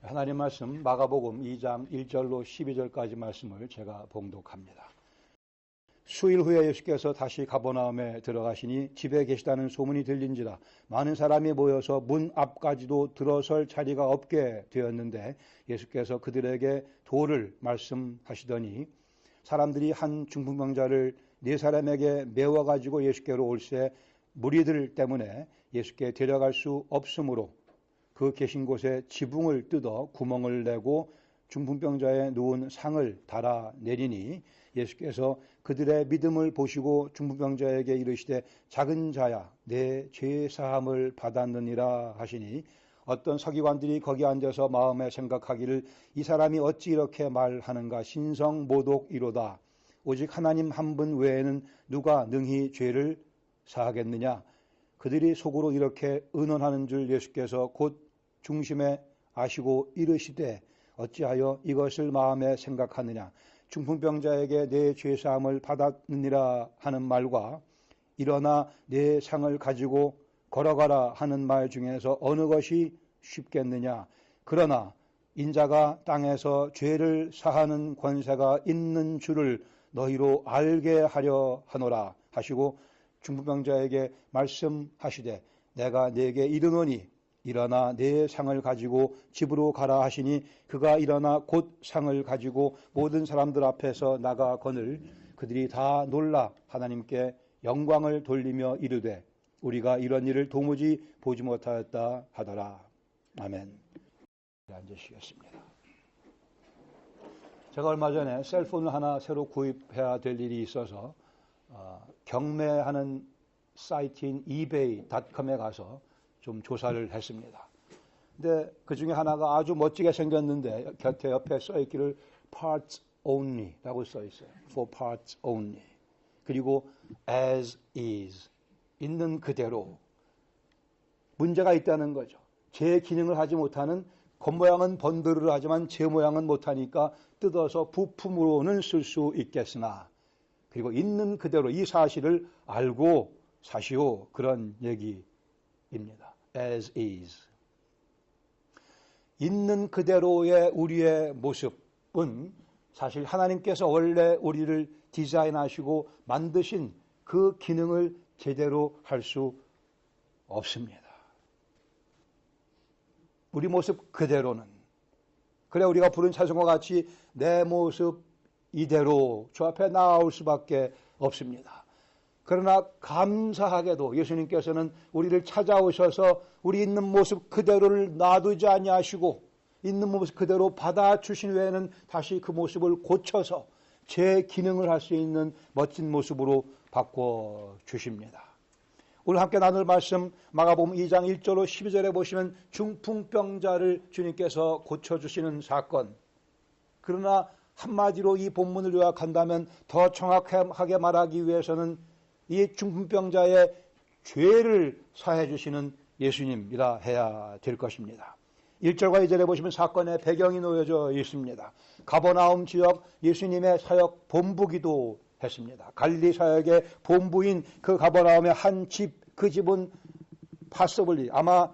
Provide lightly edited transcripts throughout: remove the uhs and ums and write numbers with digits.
하나님 말씀 마가복음 2장 1절로 12절까지 말씀을 제가 봉독합니다. 수일 후에 예수께서 다시 가버나움에 들어가시니 집에 계시다는 소문이 들린지라 많은 사람이 모여서 문 앞까지도 들어설 자리가 없게 되었는데 예수께서 그들에게 도를 말씀하시더니 사람들이 한 중풍병자를 4사람에게 메워가지고 예수께로 올세 무리들 때문에 예수께 데려갈 수 없으므로 그 계신 곳에 지붕을 뜯어 구멍을 내고 중풍병자에 누운 상을 달아 내리니 예수께서 그들의 믿음을 보시고 중풍병자에게 이르시되 작은 자야 내 죄 사함을 받았느니라 하시니 어떤 서기관들이 거기 앉아서 마음에 생각하기를 이 사람이 어찌 이렇게 말하는가 신성모독이로다. 오직 하나님 한 분 외에는 누가 능히 죄를 사하겠느냐. 그들이 속으로 이렇게 의논하는 줄 예수께서 곧 중심에 아시고 이르시되 어찌하여 이것을 마음에 생각하느냐. 중풍병자에게 내 죄사함을 받았느니라 하는 말과 일어나 내 상을 가지고 걸어가라 하는 말 중에서 어느 것이 쉽겠느냐. 그러나 인자가 땅에서 죄를 사하는 권세가 있는 줄을 너희로 알게 하려 하노라 하시고 중풍병자에게 말씀하시되 내가 네게 이르노니 일어나 내 상을 가지고 집으로 가라 하시니 그가 일어나 곧 상을 가지고 모든 사람들 앞에서 나가거늘 그들이 다 놀라 하나님께 영광을 돌리며 이르되 우리가 이런 일을 도무지 보지 못하였다 하더라. 아멘. 앉으시겠습니다. 제가 얼마 전에 셀폰을 하나 새로 구입해야 될 일이 있어서 경매하는 사이트인 ebay.com에 가서 좀 조사를 했습니다. 근데 그 중에 하나가 아주 멋지게 생겼는데 곁에 옆에 써있기를 parts only 라고 써있어요. for parts only. 그리고 as is. 있는 그대로. 문제가 있다는 거죠. 제 기능을 하지 못하는 겉모양은 번들을 하지만 제 모양은 못하니까 뜯어서 부품으로는 쓸 수 있겠으나 그리고 있는 그대로 이 사실을 알고 사시오. 그런 얘기입니다. as is. 있는 그대로의 우리의 모습은 사실 하나님께서 원래 우리를 디자인하시고 만드신 그 기능을 제대로 할 수 없습니다. 우리 모습 그대로는. 그래 우리가 부른 찬송과 같이 내 모습 이대로 주 앞에 나올 수밖에 없습니다. 그러나 감사하게도 예수님께서는 우리를 찾아오셔서 우리 있는 모습 그대로를 놔두지 아니하시고 있는 모습 그대로 받아주신 외에는 다시 그 모습을 고쳐서 제 기능을 할 수 있는 멋진 모습으로 바꿔주십니다. 오늘 함께 나눌 말씀 마가복음 2장 1절로 12절에 보시면 중풍병자를 주님께서 고쳐주시는 사건. 그러나 한마디로 이 본문을 요약한다면 더 정확하게 말하기 위해서는 이 중풍병자의 죄를 사해 주시는 예수님이라 해야 될 것입니다. 1절과 2절에 보시면 사건의 배경이 놓여져 있습니다. 가버나움 지역 예수님의 사역 본부기도 했습니다. 갈릴리 사역의 본부인 그 가버나움의 한 집, 그 집은 파서블리 아마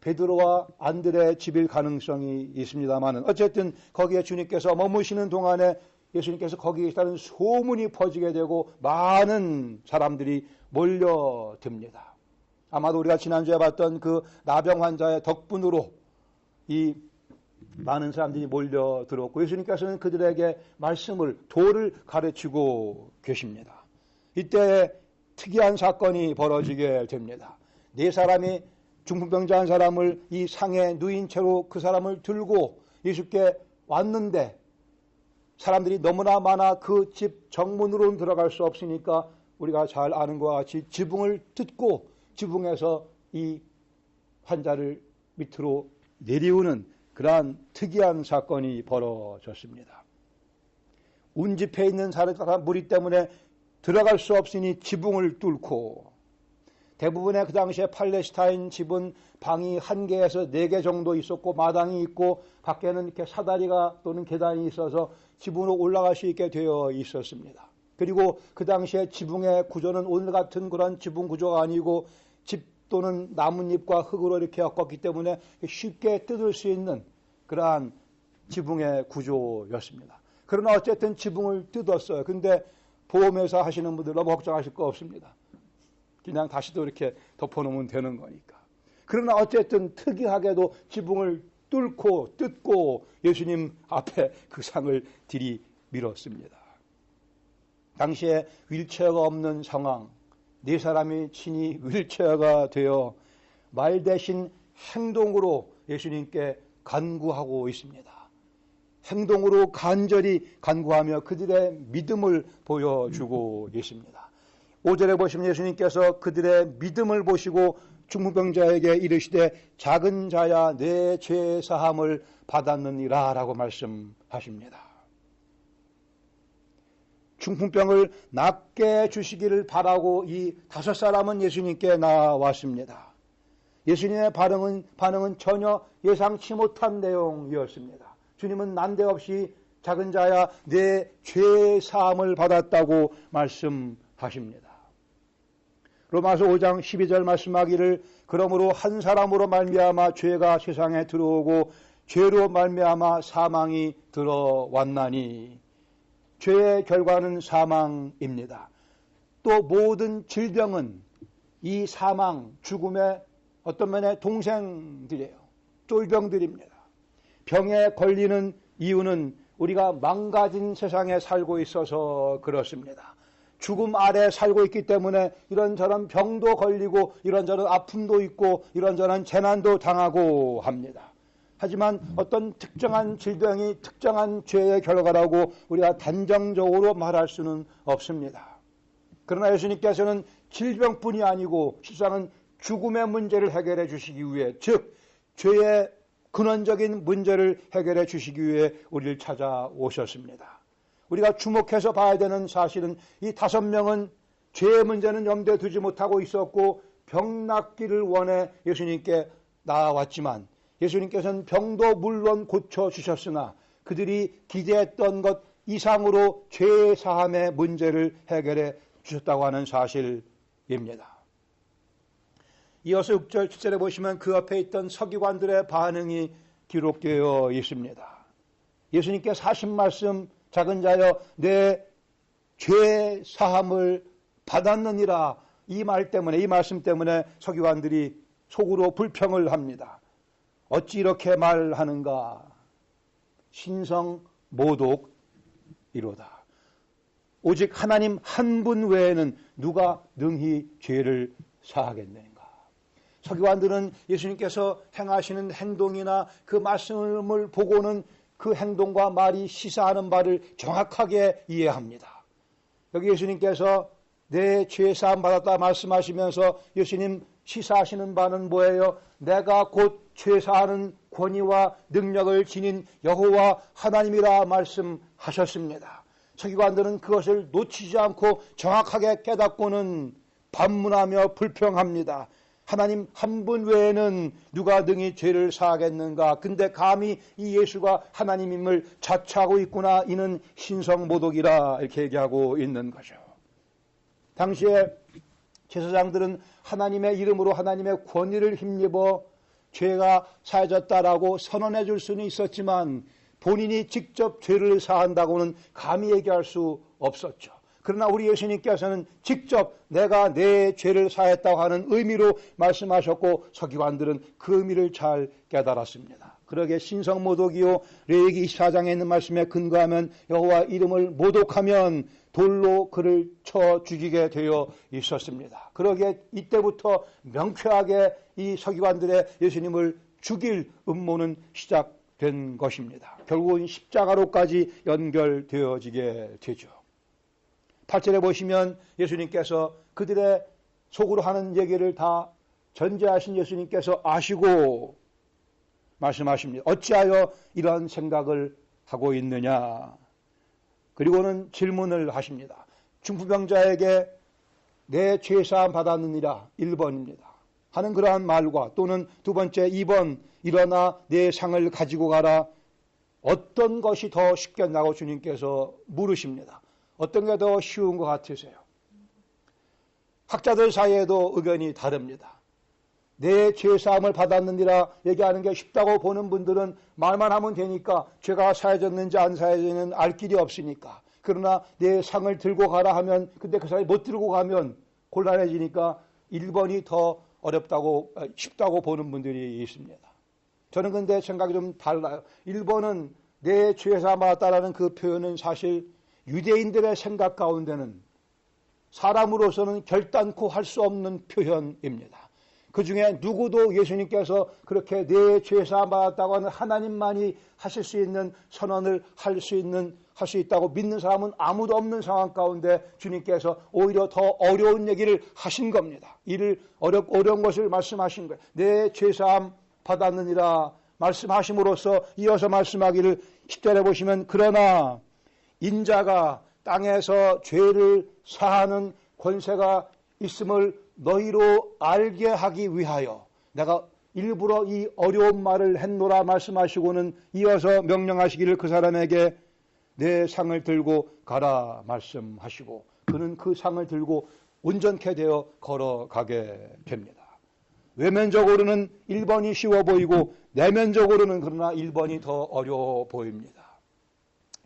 베드로와 안드레의 집일 가능성이 있습니다만은 어쨌든 거기에 주님께서 머무시는 동안에 예수님께서 거기에 있다는 소문이 퍼지게 되고 많은 사람들이 몰려듭니다. 아마도 우리가 지난주에 봤던 그 나병 환자의 덕분으로 이 많은 사람들이 몰려들었고 예수님께서는 그들에게 말씀을 도를 가르치고 계십니다. 이때 특이한 사건이 벌어지게 됩니다. 4사람이 중풍병자 한 사람을 이 상에 누인 채로 그 사람을 들고 예수께 왔는데 사람들이 너무나 많아 그 집 정문으로는 들어갈 수 없으니까 우리가 잘 아는 것과 같이 지붕을 뜯고 지붕에서 이 환자를 밑으로 내리우는 그러한 특이한 사건이 벌어졌습니다. 운집해 있는 사람 무리 때문에 들어갈 수 없으니 지붕을 뚫고 대부분의 그 당시에 팔레스타인 집은 방이 1개에서 4개 정도 있었고 마당이 있고 밖에는 이렇게 사다리가 또는 계단이 있어서 지붕으로 올라갈 수 있게 되어 있었습니다. 그리고 그 당시에 지붕의 구조는 오늘 같은 그런 지붕 구조가 아니고 집 또는 나뭇잎과 흙으로 이렇게 엮었기 때문에 쉽게 뜯을 수 있는 그러한 지붕의 구조였습니다. 그러나 어쨌든 지붕을 뜯었어요. 근데 보험회사 하시는 분들 너무 걱정하실 거 없습니다. 그냥 다시 또 이렇게 덮어놓으면 되는 거니까. 그러나 어쨌든 특이하게도 지붕을 뜯고 예수님 앞에 그 상을 들이밀었습니다. 당시에 휠체어가 없는 상황, 네 사람이 친히 휠체어가 되어 말 대신 행동으로 예수님께 간구하고 있습니다. 행동으로 간절히 간구하며 그들의 믿음을 보여주고 있습니다. 5절에 보시면 예수님께서 그들의 믿음을 보시고 중풍병자에게 이르시되 작은 자야 내 죄 사함을 받았느니라 라고 말씀하십니다. 중풍병을 낫게 주시기를 바라고 이 5사람은 예수님께 나왔습니다. 예수님의 반응은 전혀 예상치 못한 내용이었습니다. 주님은 난데없이 작은 자야 내 죄 사함을 받았다고 말씀하십니다. 로마서 5장 12절 말씀하기를 그러므로 한 사람으로 말미암아 죄가 세상에 들어오고 죄로 말미암아 사망이 들어왔나니 죄의 결과는 사망입니다. 또 모든 질병은 이 사망, 죽음의 어떤 면의 동생들이에요. 쫄병들입니다. 병에 걸리는 이유는 우리가 망가진 세상에 살고 있어서 그렇습니다. 죽음 아래 살고 있기 때문에 이런저런 병도 걸리고 이런저런 아픔도 있고 이런저런 재난도 당하고 합니다. 하지만 어떤 특정한 질병이 특정한 죄의 결과라고 우리가 단정적으로 말할 수는 없습니다. 그러나 예수님께서는 질병뿐이 아니고 실상은 죽음의 문제를 해결해 주시기 위해, 즉 죄의 근원적인 문제를 해결해 주시기 위해 우리를 찾아오셨습니다. 우리가 주목해서 봐야 되는 사실은 이 5명은 죄의 문제는 염두에 두지 못하고 있었고 병 낫기를 원해 예수님께 나아왔지만 예수님께서는 병도 물론 고쳐주셨으나 그들이 기대했던 것 이상으로 죄 사함의 문제를 해결해 주셨다고 하는 사실입니다. 이어서 6절, 7절에 보시면 그 앞에 있던 서기관들의 반응이 기록되어 있습니다. 예수님께서 하신 말씀, 작은 자여 내 죄 사함을 받았느니라, 이 말씀 때문에 서기관들이 속으로 불평을 합니다. 어찌 이렇게 말하는가? 신성모독이로다. 오직 하나님 한 분 외에는 누가 능히 죄를 사하겠는가? 서기관들은 예수님께서 행하시는 행동이나 그 말씀을 보고는 그 행동과 말이 시사하는 바를 정확하게 이해합니다. 여기 예수님께서 내 죄 사함 받았다 말씀하시면서 예수님 시사하시는 바는 뭐예요? 내가 곧 죄 사하는 권위와 능력을 지닌 여호와 하나님이라 말씀하셨습니다. 서기관들은 그것을 놓치지 않고 정확하게 깨닫고는 반문하며 불평합니다. 하나님 한 분 외에는 누가 능히 죄를 사하겠는가? 근데 감히 이 예수가 하나님임을 자처하고 있구나. 이는 신성모독이라 이렇게 얘기하고 있는 거죠. 당시에 제사장들은 하나님의 이름으로 하나님의 권위를 힘입어 죄가 사해졌다라고 선언해 줄 수는 있었지만 본인이 직접 죄를 사한다고는 감히 얘기할 수 없었죠. 그러나 우리 예수님께서는 직접 내가 내 죄를 사했다고 하는 의미로 말씀하셨고 서기관들은 그 의미를 잘 깨달았습니다. 그러게 신성모독이요, 레위기 24장에 있는 말씀에 근거하면 여호와 이름을 모독하면 돌로 그를 쳐 죽이게 되어 있었습니다. 그러기에 이때부터 명쾌하게 이 서기관들의 예수님을 죽일 음모는 시작된 것입니다. 결국은 십자가로까지 연결되어지게 되죠. 8절에 보시면 예수님께서 그들의 속으로 하는 얘기를 다 전제하신 예수님께서 아시고 말씀하십니다. 어찌하여 이러한 생각을 하고 있느냐? 그리고는 질문을 하십니다. 중풍병자에게 내 죄사함 받았느니라 1번입니다. 하는 그러한 말과 또는 두 번째 2번 일어나 내 상을 가지고 가라. 어떤 것이 더 쉽겠냐고 주님께서 물으십니다. 어떤 게 더 쉬운 것 같으세요? 학자들 사이에도 의견이 다릅니다. 내 죄사함을 받았느니라 얘기하는 게 쉽다고 보는 분들은 말만 하면 되니까 죄가 사해졌는지 안 사해졌는지 알 길이 없으니까. 그러나 내 상을 들고 가라 하면 근데 그 사람이 못 들고 가면 곤란해지니까 1번이 더 어렵다고 쉽다고 보는 분들이 있습니다. 저는 근데 생각이 좀 달라요. 1번은 내 죄사함 받았다라는 그 표현은 사실 유대인들의 생각 가운데는 사람으로서는 결단코 할 수 없는 표현입니다. 그 중에 누구도 예수님께서 그렇게 내 죄사함 받았다고 하는 하나님만이 하실 수 있는 선언을 할 수 있다고 믿는 사람은 아무도 없는 상황 가운데 주님께서 오히려 더 어려운 얘기를 하신 겁니다. 이를 어려운 것을 말씀하신 거예요. 내 죄사함 받았느니라 말씀하심으로써 이어서 말씀하기를 10절에 보시면 그러나 인자가 땅에서 죄를 사하는 권세가 있음을 너희로 알게 하기 위하여 내가 일부러 이 어려운 말을 했노라 말씀하시고는 이어서 명령하시기를 그 사람에게 내 상을 들고 가라 말씀하시고 그는 그 상을 들고 온전케 되어 걸어가게 됩니다. 외면적으로는 1번이 쉬워 보이고 내면적으로는 그러나 1번이 더 어려워 보입니다.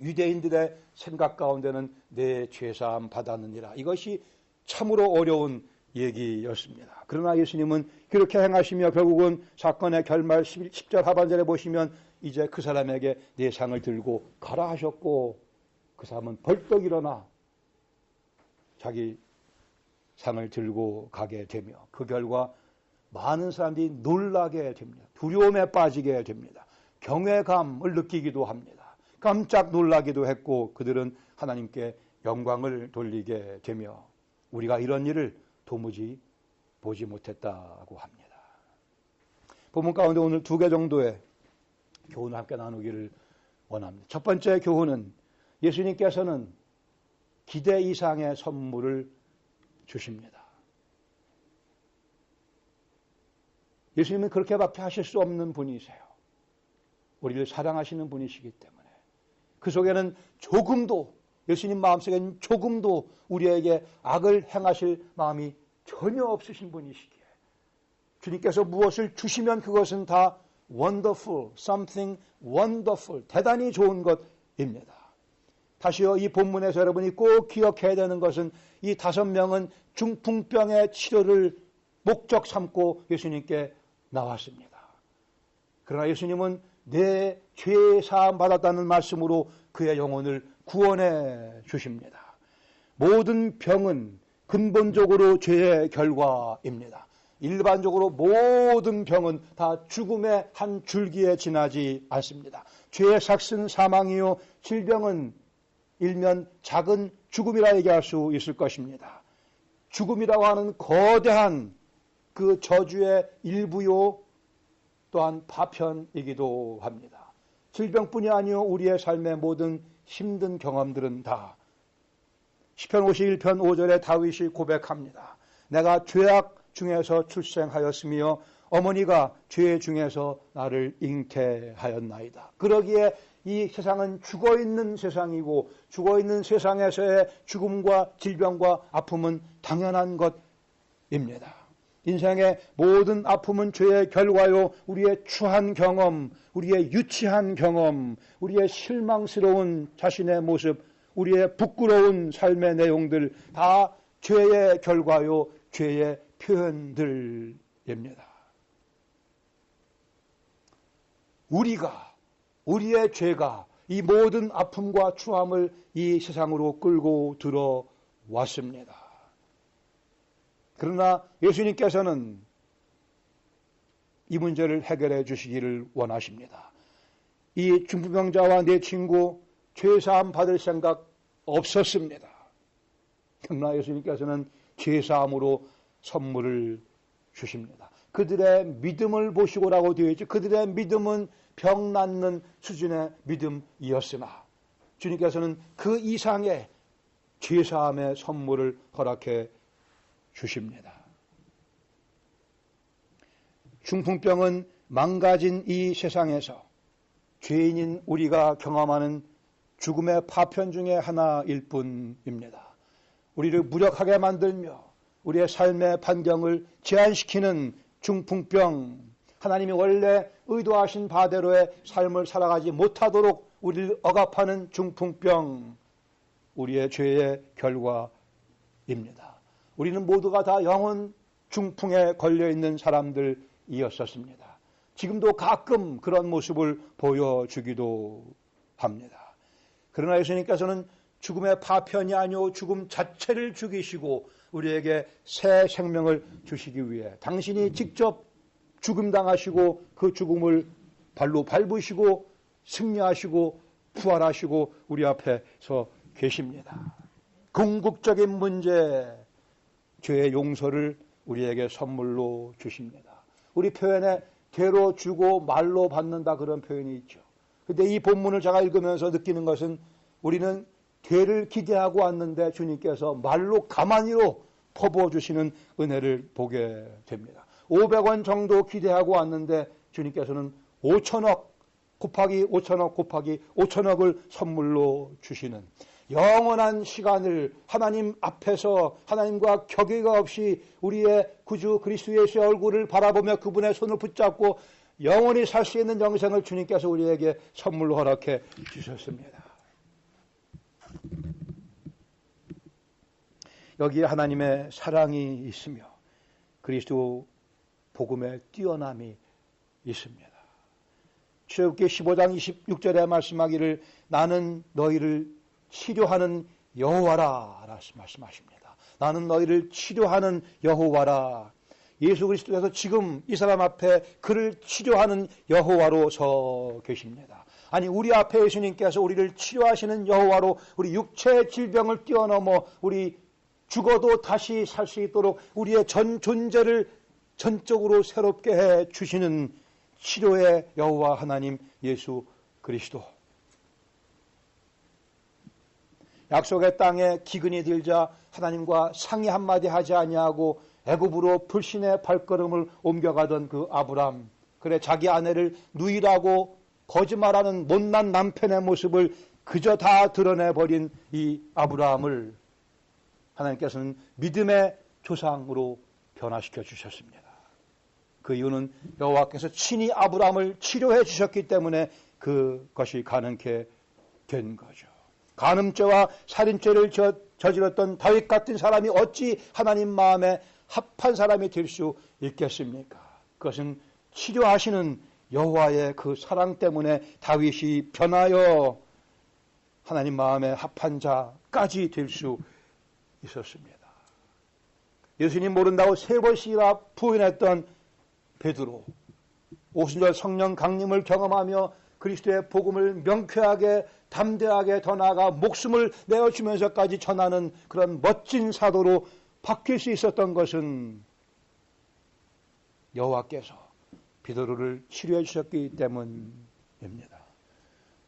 유대인들의 생각 가운데는 내 죄사함 받았느니라. 이것이 참으로 어려운 얘기였습니다. 그러나 예수님은 그렇게 행하시며 결국은 사건의 결말 10절 하반절에 보시면 이제 그 사람에게 내 상을 들고 가라 하셨고 그 사람은 벌떡 일어나 자기 상을 들고 가게 되며 그 결과 많은 사람들이 놀라게 됩니다. 두려움에 빠지게 됩니다. 경외감을 느끼기도 합니다. 깜짝 놀라기도 했고 그들은 하나님께 영광을 돌리게 되며 우리가 이런 일을 도무지 보지 못했다고 합니다. 본문 가운데 오늘 2개 정도의 교훈을 함께 나누기를 원합니다. 첫 번째 교훈은 예수님께서는 기대 이상의 선물을 주십니다. 예수님은 그렇게밖에 하실 수 없는 분이세요. 우리를 사랑하시는 분이시기 때문에 그 속에는 조금도 예수님 마음속에는 조금도 우리에게 악을 행하실 마음이 전혀 없으신 분이시기에 주님께서 무엇을 주시면 그것은 다 wonderful, something wonderful, 대단히 좋은 것입니다. 다시요, 이 본문에서 여러분이 꼭 기억해야 되는 것은 이 5명은 중풍병의 치료를 목적 삼고 예수님께 나왔습니다. 그러나 예수님은 내 죄 사함 받았다는 말씀으로 그의 영혼을 구원해 주십니다. 모든 병은 근본적으로 죄의 결과입니다. 일반적으로 모든 병은 다 죽음의 한 줄기에 지나지 않습니다. 죄의 삭슨 사망이요 질병은 일면 작은 죽음이라 얘기할 수 있을 것입니다. 죽음이라고 하는 거대한 그 저주의 일부요 또한 파편이기도 합니다. 질병뿐이 아니요 우리의 삶의 모든 힘든 경험들은 다 시편 51편 5절에 다윗이 고백합니다. 내가 죄악 중에서 출생하였으며 어머니가 죄 중에서 나를 잉태하였나이다. 그러기에 이 세상은 죽어있는 세상이고 죽어있는 세상에서의 죽음과 질병과 아픔은 당연한 것입니다. 인생의 모든 아픔은 죄의 결과요 우리의 추한 경험, 우리의 유치한 경험, 우리의 실망스러운 자신의 모습, 우리의 부끄러운 삶의 내용들 다 죄의 결과요 죄의 표현들입니다. 우리의 죄가 이 모든 아픔과 추함을 이 세상으로 끌고 들어왔습니다. 그러나 예수님께서는 이 문제를 해결해 주시기를 원하십니다. 이 중풍병자와 내 친구 죄사함 받을 생각 없었습니다. 그러나 예수님께서는 죄사함으로 선물을 주십니다. 그들의 믿음을 보시고라고 되어 있죠. 그들의 믿음은 병 낫는 수준의 믿음이었으나 주님께서는 그 이상의 죄사함의 선물을 허락해 주십니다. 중풍병은 망가진 이 세상에서 죄인인 우리가 경험하는 죽음의 파편 중에 하나일 뿐입니다. 우리를 무력하게 만들며 우리의 삶의 반경을 제한시키는 중풍병, 하나님이 원래 의도하신 바대로의 삶을 살아가지 못하도록 우리를 억압하는 중풍병, 우리의 죄의 결과입니다. 우리는 모두가 다 영혼 중풍에 걸려있는 사람들이었었습니다. 지금도 가끔 그런 모습을 보여주기도 합니다. 그러나 예수님께서는 죽음의 파편이 아니오 죽음 자체를 죽이시고 우리에게 새 생명을 주시기 위해 당신이 직접 죽음당하시고 그 죽음을 발로 밟으시고 승리하시고 부활하시고 우리 앞에 서 계십니다. 궁극적인 문제, 죄의 용서를 우리에게 선물로 주십니다. 우리 표현에 되로 주고 말로 받는다 그런 표현이 있죠. 그런데 이 본문을 제가 읽으면서 느끼는 것은 우리는 되를 기대하고 왔는데 주님께서 말로 가만히로 퍼부어주시는 은혜를 보게 됩니다. 500원 정도 기대하고 왔는데 주님께서는 5천억 곱하기 5천억 곱하기 5천억을 선물로 주시는 영원한 시간을 하나님 앞에서 하나님과 격의가 없이 우리의 구주 그리스도 예수의 얼굴을 바라보며 그분의 손을 붙잡고 영원히 살 수 있는 영생을 주님께서 우리에게 선물로 허락해 주셨습니다. 여기에 하나님의 사랑이 있으며 그리스도 복음의 뛰어남이 있습니다. 출애굽기 15장 26절에 말씀하기를 나는 너희를 치료하는 여호와라 말씀하십니다. 나는 너희를 치료하는 여호와라. 예수 그리스도께서 지금 이 사람 앞에 그를 치료하는 여호와로 서 계십니다. 아니 우리 앞에 예수님께서 우리를 치료하시는 여호와로 우리 육체의 질병을 뛰어넘어 우리 죽어도 다시 살 수 있도록 우리의 전 존재를 전적으로 새롭게 해 주시는 치료의 여호와 하나님 예수 그리스도. 약속의 땅에 기근이 들자 하나님과 상의 한마디 하지 아니하고 애굽으로 불신의 발걸음을 옮겨가던 그 아브람, 그래 자기 아내를 누이라고 거짓말하는 못난 남편의 모습을 그저 다 드러내버린 이 아브라함을 하나님께서는 믿음의 조상으로 변화시켜 주셨습니다. 그 이유는 여호와께서 친히 아브라함을 치료해 주셨기 때문에 그것이 가능케 된 거죠. 간음죄와 살인죄를 저질렀던 다윗 같은 사람이 어찌 하나님 마음에 합한 사람이 될 수 있겠습니까? 그것은 치료하시는 여호와의 그 사랑 때문에 다윗이 변하여 하나님 마음에 합한 자까지 될 수 있었습니다. 예수님 모른다고 3번씩이나 부인했던 베드로, 오순절 성령 강림을 경험하며 그리스도의 복음을 명쾌하게 담대하게 더 나아가 목숨을 내어주면서까지 전하는 그런 멋진 사도로 바뀔 수 있었던 것은 여호와께서 베드로를 치료해 주셨기 때문입니다.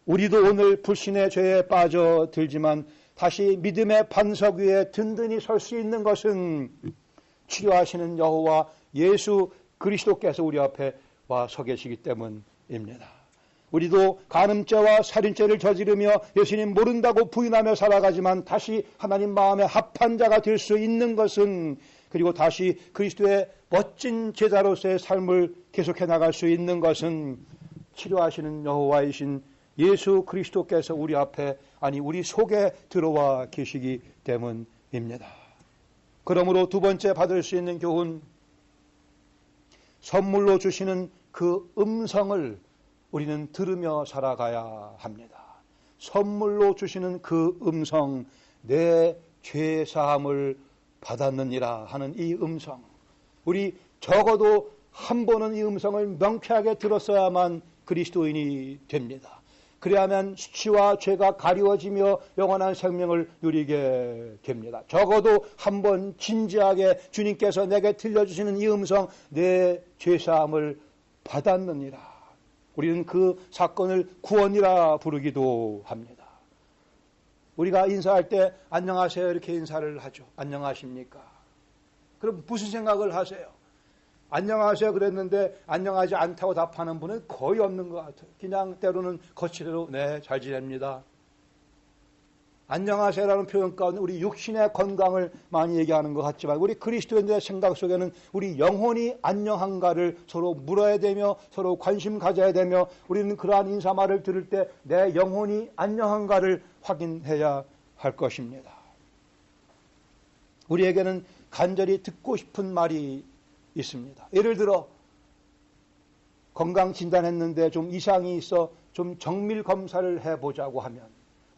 우리도 오늘 불신의 죄에 빠져들지만 다시 믿음의 반석 위에 든든히 설 수 있는 것은 치료하시는 여호와 예수 그리스도께서 우리 앞에 와 서 계시기 때문입니다. 우리도 간음죄와 살인죄를 저지르며 예수님 모른다고 부인하며 살아가지만 다시 하나님 마음에 합한 자가 될 수 있는 것은, 그리고 다시 그리스도의 멋진 제자로서의 삶을 계속해 나갈 수 있는 것은 치료하시는 여호와이신 예수 그리스도께서 우리 앞에, 아니 우리 속에 들어와 계시기 때문입니다. 그러므로 두 번째 받을 수 있는 교훈, 선물로 주시는 그 음성을 우리는 들으며 살아가야 합니다. 선물로 주시는 그 음성, 내 죄사함을 받았느니라 하는 이 음성, 우리 적어도 한 번은 이 음성을 명쾌하게 들었어야만 그리스도인이 됩니다. 그래야만 수치와 죄가 가리워지며 영원한 생명을 누리게 됩니다. 적어도 한 번 진지하게 주님께서 내게 들려주시는 이 음성, 내 죄사함을 받았느니라. 우리는 그 사건을 구원이라 부르기도 합니다. 우리가 인사할 때 안녕하세요 이렇게 인사를 하죠. 안녕하십니까? 그럼 무슨 생각을 하세요? 안녕하세요 그랬는데 안녕하지 않다고 답하는 분은 거의 없는 것 같아요. 그냥 때로는 거칠어로 네, 잘 지냅니다. 안녕하세요라는 표현 가운데 우리 육신의 건강을 많이 얘기하는 것 같지만 우리 그리스도인들의 생각 속에는 우리 영혼이 안녕한가를 서로 물어야 되며 서로 관심 가져야 되며 우리는 그러한 인사말을 들을 때 내 영혼이 안녕한가를 확인해야 할 것입니다. 우리에게는 간절히 듣고 싶은 말이 있습니다. 예를 들어 건강 진단했는데 좀 이상이 있어 좀 정밀 검사를 해보자고 하면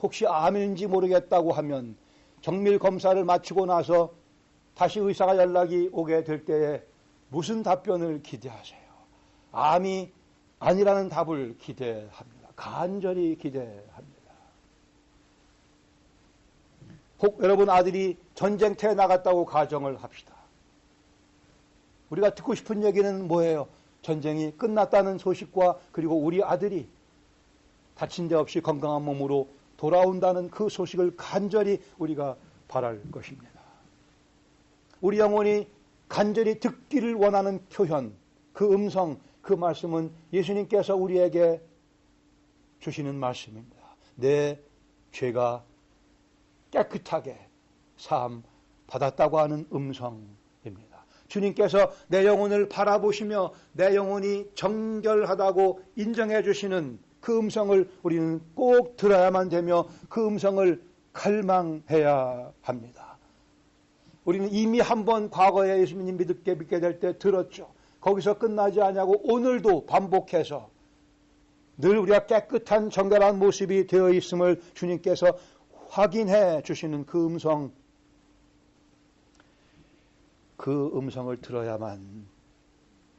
혹시 암인지 모르겠다고 하면 정밀 검사를 마치고 나서 다시 의사가 연락이 오게 될 때에 무슨 답변을 기대하세요? 암이 아니라는 답을 기대합니다. 간절히 기대합니다. 혹 여러분 아들이 전쟁터에 나갔다고 가정을 합시다. 우리가 듣고 싶은 얘기는 뭐예요? 전쟁이 끝났다는 소식과 그리고 우리 아들이 다친 데 없이 건강한 몸으로 돌아온다는 그 소식을 간절히 우리가 바랄 것입니다. 우리 영혼이 간절히 듣기를 원하는 표현, 그 음성, 그 말씀은 예수님께서 우리에게 주시는 말씀입니다. 내 죄가 깨끗하게 사함 받았다고 하는 음성입니다. 주님께서 내 영혼을 바라보시며 내 영혼이 정결하다고 인정해 주시는 그 음성을 우리는 꼭 들어야만 되며 그 음성을 갈망해야 합니다. 우리는 이미 한번 과거에 예수님 믿게 될 때 들었죠. 거기서 끝나지 않냐고 오늘도 반복해서 늘 우리가 깨끗한 정결한 모습이 되어 있음을 주님께서 확인해 주시는 그 음성, 그 음성을 들어야만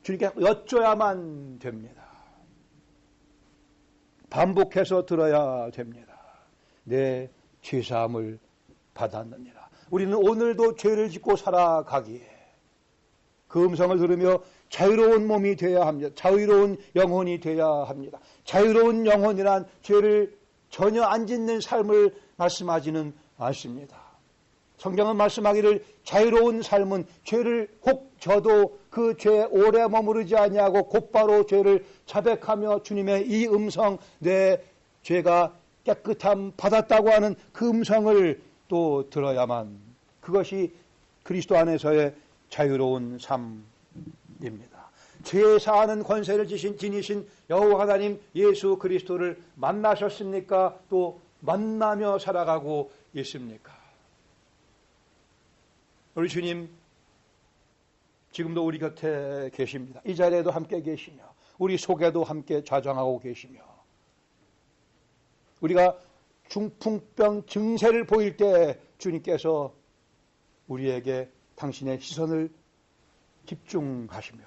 주님께 여쭤야만 됩니다. 반복해서 들어야 됩니다. 내 죄사함을 받았느니라. 우리는 오늘도 죄를 짓고 살아가기에 그 음성을 들으며 자유로운 몸이 되어야 합니다. 자유로운 영혼이 되어야 합니다. 자유로운 영혼이란 죄를 전혀 안 짓는 삶을 말씀하지는 않습니다. 성경은 말씀하기를 자유로운 삶은 죄를 혹 져도 그 죄에 오래 머무르지 아니하고 곧바로 죄를 자백하며 주님의 이 음성, 내 죄가 깨끗함 받았다고 하는 그 음성을 또 들어야만, 그것이 그리스도 안에서의 자유로운 삶입니다. 죄 사하는 권세를 지니신 여호와 하나님 예수 그리스도를 만나셨습니까? 또 만나며 살아가고 있습니까? 우리 주님 지금도 우리 곁에 계십니다. 이 자리에도 함께 계시며 우리 속에도 함께 좌정하고 계시며 우리가 중풍병 증세를 보일 때 주님께서 우리에게 당신의 시선을 집중하시며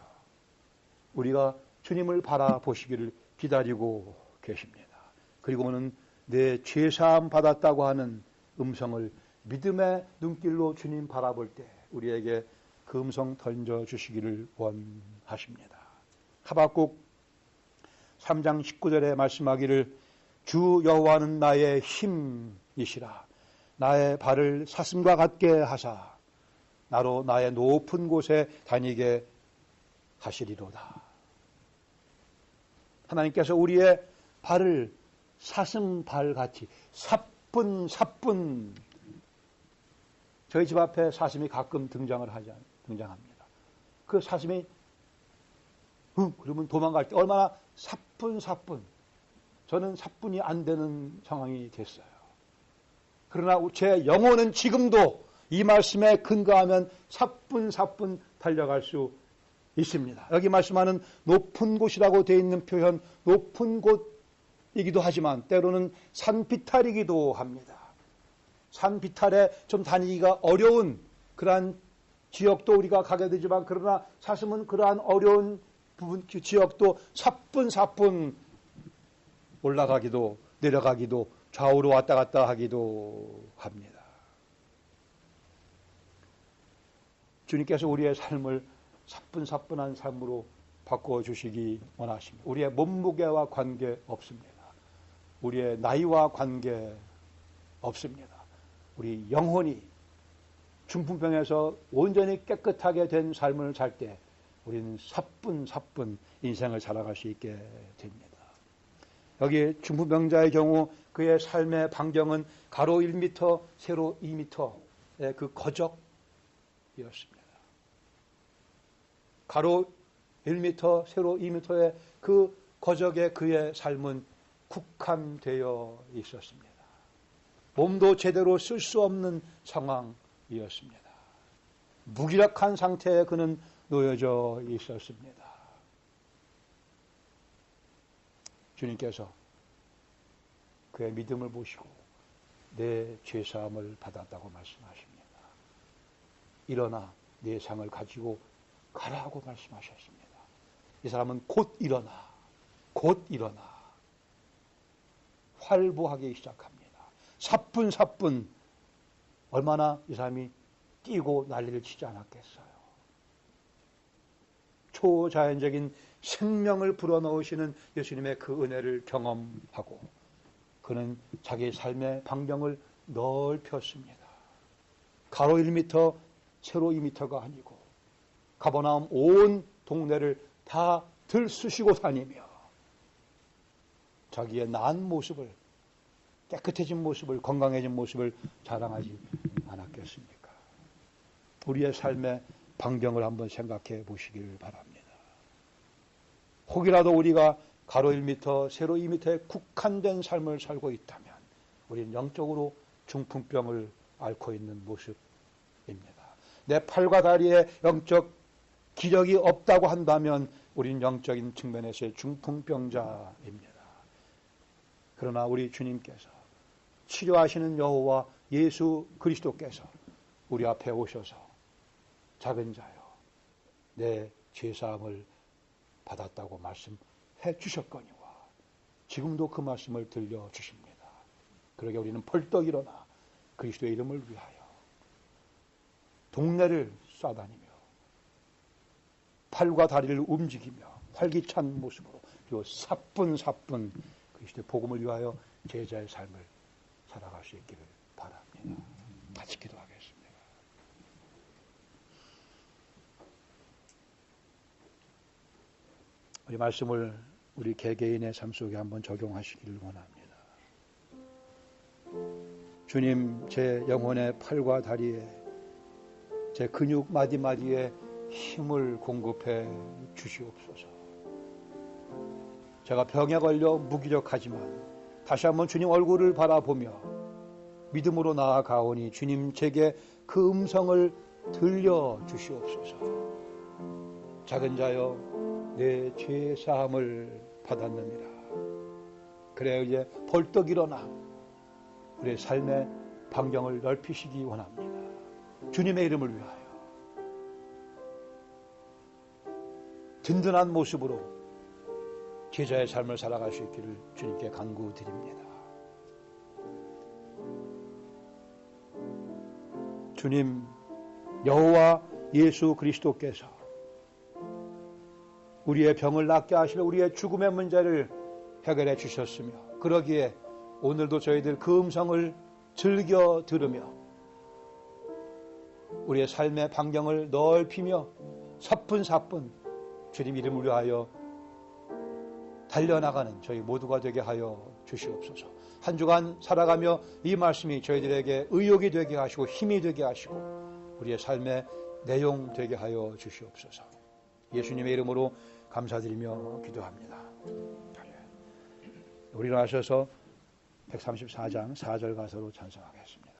우리가 주님을 바라보시기를 기다리고 계십니다. 그리고는 내 죄사함 받았다고 하는 음성을 믿음의 눈길로 주님 바라볼 때 우리에게 그 음성 던져주시기를 원하십니다. 하박국 3장 19절에 말씀하기를 주 여호와는 나의 힘이시라. 나의 발을 사슴과 같게 하사 나로 나의 높은 곳에 다니게 하시리로다. 하나님께서 우리의 발을 사슴발같이 사뿐 저희 집 앞에 사슴이 가끔 등장합니다. 그 사슴이 그러면 도망갈 때 얼마나 사뿐 저는 사뿐이 안 되는 상황이 됐어요. 그러나 제 영혼은 지금도 이 말씀에 근거하면 사뿐 달려갈 수 있습니다. 여기 말씀하는 높은 곳이라고 되어 있는 표현, 높은 곳이기도 하지만 때로는 산비탈이기도 합니다. 산비탈에 좀 다니기가 어려운 그러한 지역도 우리가 가게 되지만 그러나 사슴은 그러한 어려운 부분 지역도 사뿐 올라가기도 내려가기도 좌우로 왔다 갔다 하기도 합니다. 주님께서 우리의 삶을 사뿐한 삶으로 바꿔주시기 원하십니다. 우리의 몸무게와 관계 없습니다. 우리의 나이와 관계 없습니다. 우리 영혼이 중풍병에서 온전히 깨끗하게 된 삶을 살 때 우리는 사뿐 인생을 살아갈 수 있게 됩니다. 여기 중풍병자의 경우 그의 삶의 반경은 가로 1m, 세로 2m의 그 거적이었습니다. 가로 1m, 세로 2m의 그 거적에 그의 삶은 국한되어 있었습니다. 몸도 제대로 쓸 수 없는 상황이었습니다. 무기력한 상태에 그는 놓여져 있었습니다. 주님께서 그의 믿음을 보시고 내 죄사함을 받았다고 말씀하십니다. 일어나 내 상을 가지고 가라고 말씀하셨습니다. 이 사람은 곧 일어나 활보하기 시작합니다. 사뿐사뿐 얼마나 이 사람이 뛰고 난리를 치지 않았겠어요. 초자연적인 생명을 불어넣으시는 예수님의 그 은혜를 경험하고 그는 자기의 삶의 반경을 넓혔습니다. 가로 1m, 세로 2m가 아니고 가버나움 온 동네를 다 들쑤시고 다니며 자기의 나은 모습을, 깨끗해진 모습을, 건강해진 모습을 자랑하지 않았겠습니까? 우리의 삶의 반경을 한번 생각해 보시길 바랍니다. 혹이라도 우리가 가로 1m, 세로 2m에 국한된 삶을 살고 있다면 우리는 영적으로 중풍병을 앓고 있는 모습입니다. 내 팔과 다리에 영적 기력이 없다고 한다면 우리는 영적인 측면에서의 중풍병자입니다. 그러나 우리 주님께서 치료하시는 여호와 예수 그리스도께서 우리 앞에 오셔서 작은 자여 내 죄사함을 받았다고 말씀해 주셨거니와 지금도 그 말씀을 들려주십니다. 그러게 우리는 벌떡 일어나 그리스도의 이름을 위하여 동네를 쏴다니며 팔과 다리를 움직이며 활기찬 모습으로 그리고 사뿐사뿐 그리스도의 복음을 위하여 제자의 삶을 살아갈 수 있기를 바랍니다. 같이 기도하겠습니다. 우리 말씀을 우리 개개인의 삶 속에 한번 적용하시기를 원합니다. 주님, 제 영혼의 팔과 다리에 제 근육 마디마디에 힘을 공급해 주시옵소서. 제가 병에 걸려 무기력하지만 다시 한번 주님 얼굴을 바라보며 믿음으로 나아가오니 주님 제게 그 음성을 들려주시옵소서. 작은 자여 내 죄 사함을 받았느니라. 그래 이제 벌떡 일어나 우리의 삶의 반경을 넓히시기 원합니다. 주님의 이름을 위하여 든든한 모습으로 제자의 삶을 살아갈 수 있기를 주님께 간구드립니다. 주님, 여호와 예수 그리스도께서 우리의 병을 낫게 하시려 우리의 죽음의 문제를 해결해 주셨으며 그러기에 오늘도 저희들 그 음성을 즐겨 들으며 우리의 삶의 반경을 넓히며 사뿐사뿐 주님 이름을 위하여 달려나가는 저희 모두가 되게 하여 주시옵소서. 한 주간 살아가며 이 말씀이 저희들에게 의욕이 되게 하시고 힘이 되게 하시고 우리의 삶의 내용 되게 하여 주시옵소서. 예수님의 이름으로 감사드리며 기도합니다. 우리 일어나셔서 134장 4절 가서로 찬송하겠습니다.